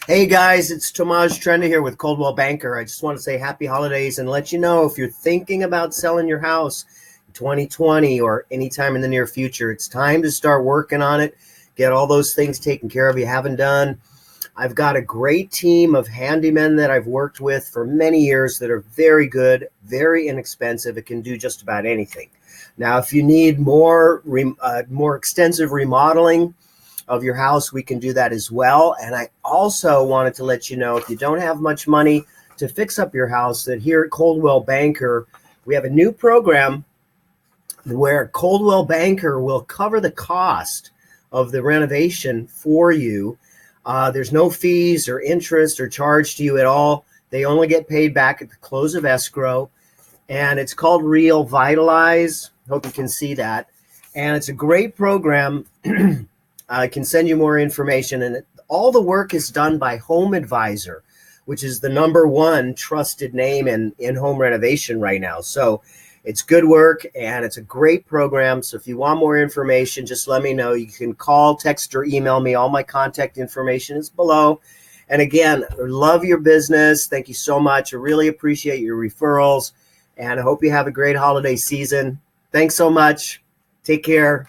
Hey guys, it's Tomaj Trenda here with Coldwell Banker. I just want to say happy holidays and let you know if you're thinking about selling your house in 2020 or anytime in the near future, it's time to start working on it. Get all those things taken care of you haven't done. I've got a great team of handymen that I've worked with for many years that are very good, very inexpensive. It can do just about anything. Now, if you need more extensive remodeling of your house, we can do that as well. And I also wanted to let you know, if you don't have much money to fix up your house, that here at Coldwell Banker, we have a new program where Coldwell Banker will cover the cost of the renovation for you. There's no fees or interest or charge to you at all. They only get paid back at the close of escrow. And it's called RealVitalize. Hope you can see that. And it's a great program. I can send you more information. And all the work is done by Home Advisor, which is the #1 trusted name in home renovation right now. So it's good work and it's a great program. So if you want more information, just let me know. You can call, text, or email me. All my contact information is below. And again, I love your business. Thank you so much. I really appreciate your referrals. And I hope you have a great holiday season. Thanks so much. Take care.